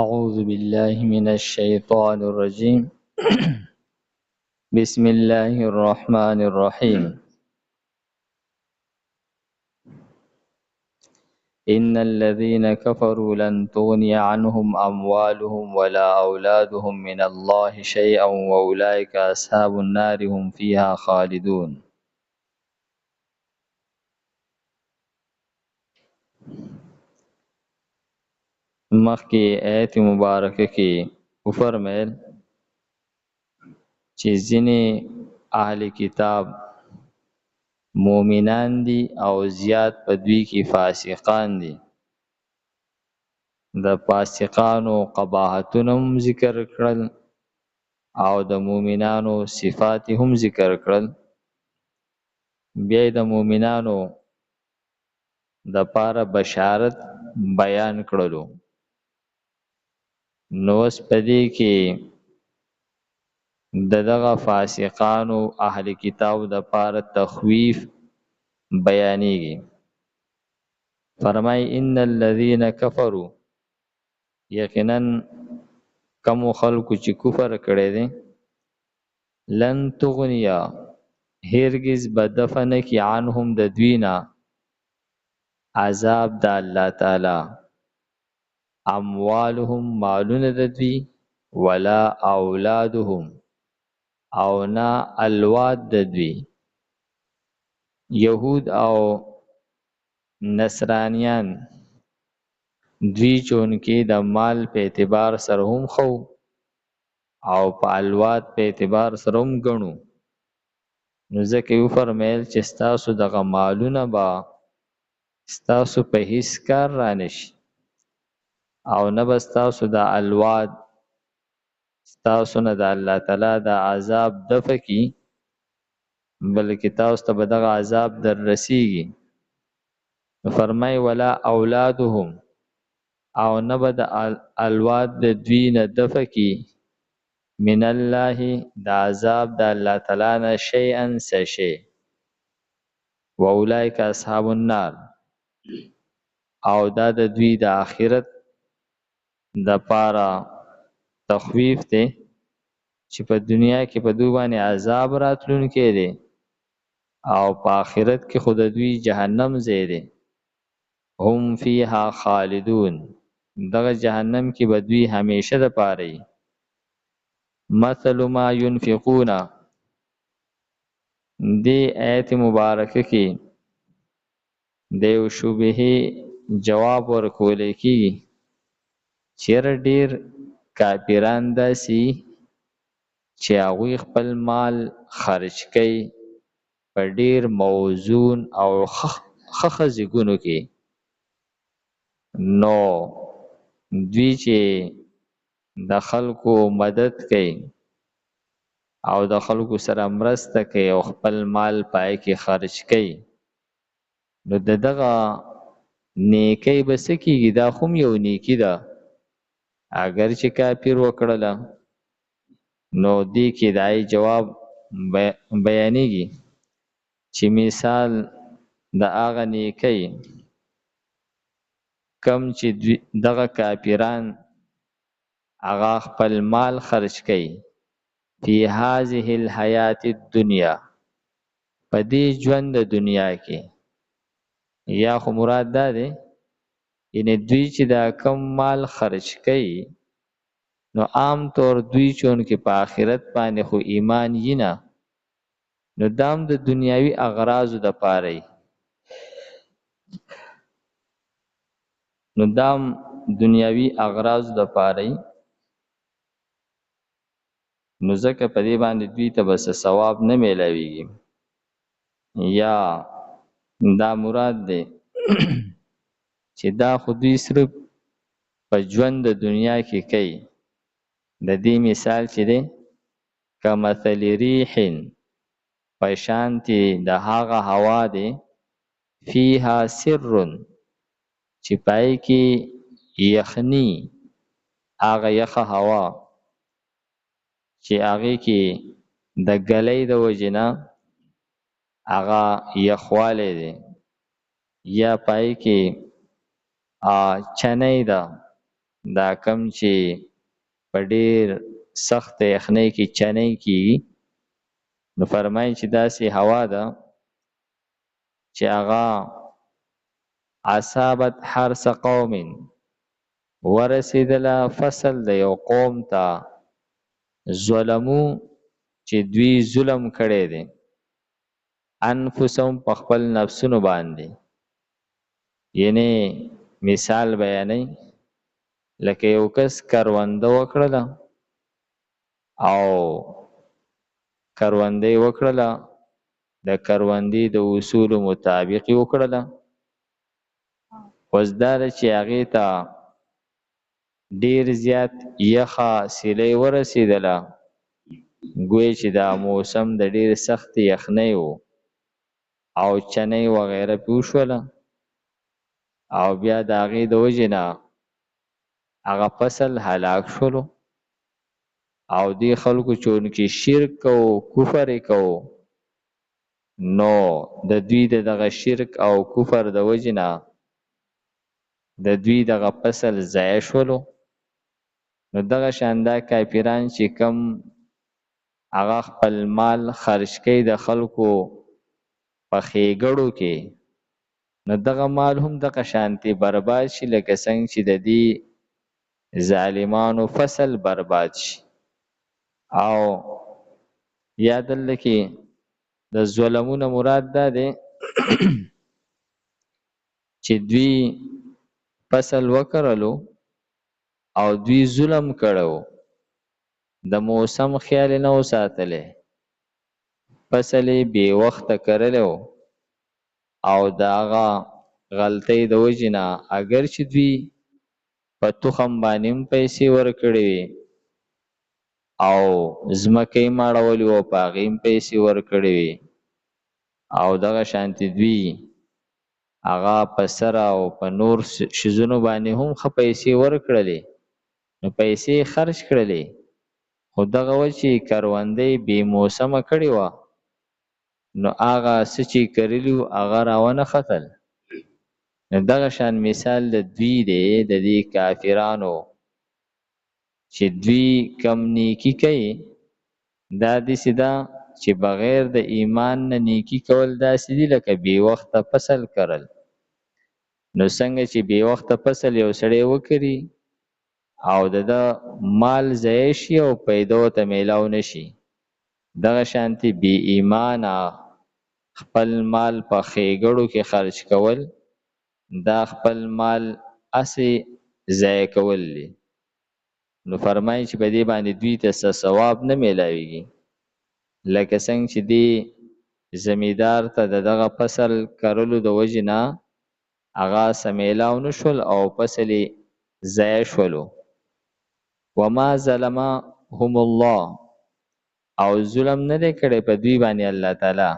أعوذ بالله من الشيطان الرجيم بسم الله الرحمن الرحيم إن الذين كفروا لن تغني عنهم أموالهم ولا أولادهم من الله شيئا وأولئك أصحاب النار هم فيها خالدون. مخکې آیت مبارکه کې وفرمایل چې ځینې اهل کتاب مؤمنان دي او زیات په دوی کې فاسقان دي. د فاسقانو قباحتونه هم ذکر کړل او د مؤمنانو صفات هم ذکر کړل. بیا د مؤمنانو د پاره بشارت بیان کړلو. نو اوس په دې کې دغه فاسقانو اهل کتاب د پاره تخویف بیانېږي. فرمای ان الذين كفروا، یقینا کوم خلکو چې کفر کړی دی، لن تغنیا هرگز بدفن کی عنهم د دوینا عذاب د الله تعالی، اموالهم مالون د دوی، ولا اولادهم او نا الواد د دوی. یهود او نصرانیان دوی چونکې د مال په اعتبار سره هم خو او په الواد په اعتبار سره هم ګڼو. نو ځکه یو فرمیل چې ستاسو دغه مالونه به ستاسو په هیڅ کار رانشي او نه به ستاسو د الواد ستاسو نه د الله تعالی د عذاب دفع کی، بلکې تاسو ته به دغه عذاب در رسیږي. فرمای ولا اولادهم او نه به د الواد د دوی نه دفع کی من الله د عذاب د الله تعالی نه شیئا سشی، و اولئک اصحاب النار او دا د دوی د آخرت د پاره تخویف ته چې په دنیا کې په دوی باندې عذاب راتلونکی دی او په آخرت کې خود دوی جهنم ځای دی. هم فیها خالدون، دغه جهنم کې به دوی همیشه د پاره وي. مثل ما ينفقون، دی آیت مبارکه کې د یو شبهه جواب ورکول کېږي. چیرې ډیر کافران داسي چې هغوی خپل مال خرج کوي په ډیر موزون او ښه ځایونو کې، نو دوی چې د خلکو مدد کوي او د خلکو سره مرسته کوي او خپل مال پای کې خرج کوي، نو دغه نیکی به څه کېږي؟ دا خو یو نیکی ده، اگر چې کافر وکړله. نو دې کې دای جواب بیانېږي چې مثال د هغه نیکی کم چې دغه کافران هغه خپل مال خرج کوي فی هذه الحیات الدنیا، په دې ژوند د دنیا کې. یا خو مراد دا دی یعنی دوی چې دا کم مال خرج کوي نو عام طور دوی چون کې په آخرت باندې خو ایمان یې نه، نو دام د دنیاوی اغراضو د پاره نو دام دنیاوی اغراض د پاره، نو ځکه په دې باندې دوی ته بس ثواب نه میلاویږي. یا دا مراد دی چې دا خو دوی صرف په ژوند د دنیا کې کوي. د دې مثال چې دی کمثل ریح، پشانتی د هغه هوا دی، فیها سر چې پای کې یخنی، هغه یخه هوا چې هغه کې د ګلۍ د وجنه هغه یخواله دی، یا پای کې چنې ده دا کم چې په ډیر سخت یخنۍ کې چنۍ کیږي، نو فرمایي چې داسې هوا ده چې هغه اصابت حرث قوم ورسېدله فصل د یو قوم ته ظلمو چې دوی ظلم کړی دی انفسهم په خپل نفسونو باندې. یعنی مثال بیانوي لکه یو کس کرونده وکړله او کرونده یې وکړله د کروندې د اصولو مطابق یې وکړله، اوس دا ده چې هغې ته ډیر زیات یخه سیلۍ ورسېدله، ګویا چې دا موسم د ډیر سخت یخنۍ و او چنۍ وغیره پې وشوله، او بیا د هغې د وجې نه هغه فصل هلاک شولو. او دې خلکو چونکې شرک کو کفر یې کو، نو د دوی د دغه شرک او کفر د وجې نه د دوی دغه فصل ضایع شولو. نو دغه شان دا کافران چې کم هغه خپل مال خرج کوي د خلکو په ښېګړو کې، نو دغه مال هم دغه شانتې برباد شي لکه څنګه چې د دې ظالمانو فصل برباد شي. او یا دلته کې د ظلمونه مراد دا دی چې دوی فصل وکرلو او دوی ظلم کړو، د موسم خیال نه وساتلی، فصل یې بې وخته کرلی او د هغه غلطۍ د وجې نه اگر چې دوی په تخم باندې هم پیسې ورکړې وي او ځمکه یې ماړولې وه په هغې هم پیسې ورکړې وي او دغه شانتې دوی هغه په سر او په نور شیزونو باندې هم ښه پیسې ورکړلې، نو پیسې خرج کړلې، خو دغه وه چې کرونده یې بې موسمه کړې وه، نو هغه څه چې کرلي وو هغه راونه ختل. نو دغه شان مثال د دوی دی د دې کافرانو چې دوی کم نیکي کوي، دا داسې ده چې بغیر د ایمان نه نیکي کول داسې دي لکه بې وخته فصل کرل. نو څنګه چې بې وخته فصل یو سړی وکري او د ده مال ضایع شي او پیدا ورته میلاو نشي، دغه شانتې بې ایمانه خپل مال په ښېګړو کې خرج کول دا خپل مال هسې ضایع کول دي. نو فرمایي چې په دې باندې دوی ته څه ثواب نه میلاویږي، لکه څنګه چې دې زمیندار ته د دغه فصل کرلو د وجې نه هغه څه میلاو نه شول او فصل یې ضایع شولو. وما ظلمهم الله، او ظلم نه دی کړی په دوی باندې الله تعالی،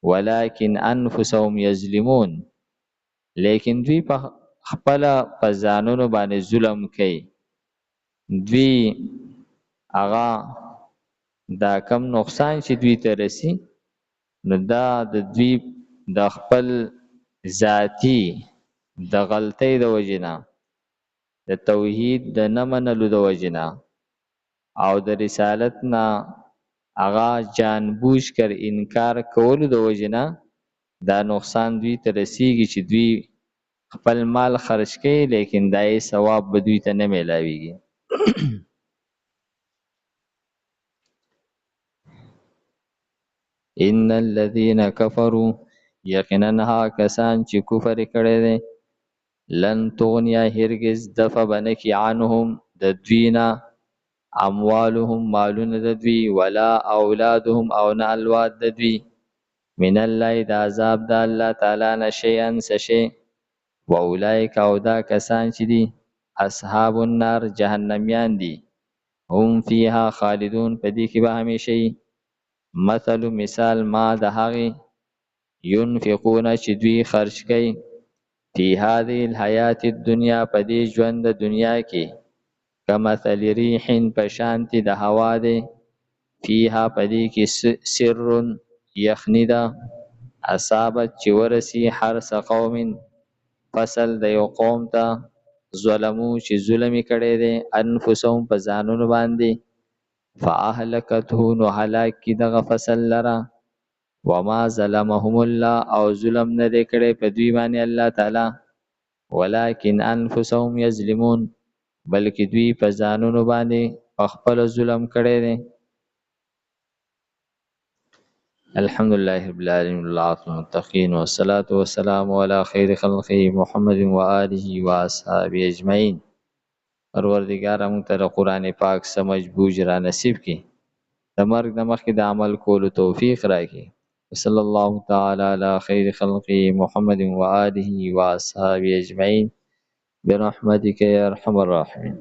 ولکن انفسهم یظلمون، لیکن دوی په خپله په ځانونو باندې ظلم کوي. دوی هغه دا کم نقصان چې دوی ته رسی، نو دا د دوی د خپل ذاتی د غلطۍ د وجې نه، د توحید د نه منلو د وجې نه او د رسالت نه هغه جانبوج کر انکار کولو د وجې نه دا نقصان دوی ته رسیږي چې دوی خپل مال خرج کوي، لیکن دا یې ثواب به دوی ته نه میلاویږي. ان الذين كفروا، یقینا ها کسان چې کفر کړی دی، لن تغنیا هرگز دفع بنکی عنهم د دوینا اموالهم مالونه د دوی، ولا اولادهم او نه الواد د دوی، من الله د عذاب د الله تعالی نه شیئا څه شی، و اولئک او دا کسان چې دي اصحاب النار جهنمیان دي، هم فیها خالدون په دې کې به همیشه وي. مثل مثال ما د هغې ينفقون چې دوی خرج کوي فی هذه الحیات الدنیا په دې ژوند د دنیا کې، کمثل ریح په شانتې د هوا دی، فیها په دې کې سر یخني ده، اصابت چې ورسی حرث قوم فصل د یو قوم ته ظلمو چې ظلم یې کړی دی انفسهم په ځانونو باندې فاهلکته نو هلاک کی دغه فصل لره وما ظلمهم الله او ظلم نه دی کړی په دوی باندې الله تعالی ولکن انفسهم یظلمون بلکې دوی په ځانونو باندې خپل ظلم کړی دی. الحمد لله رب العالمين والعاقبة للمتقين والصلاة والسلام على خير خلقه محمد وآله وأصحابه أجمعين. پروردگار موږ ته د قرآن پاک سمجھ بوج را نصیب کړي، د مرګ د مخکې د عمل کولو توفیق راکړي. وصلى الله تعالى على خير خلقه محمد وآله وأصحابه أجمعين برحمتك يا أرحم الراحمين.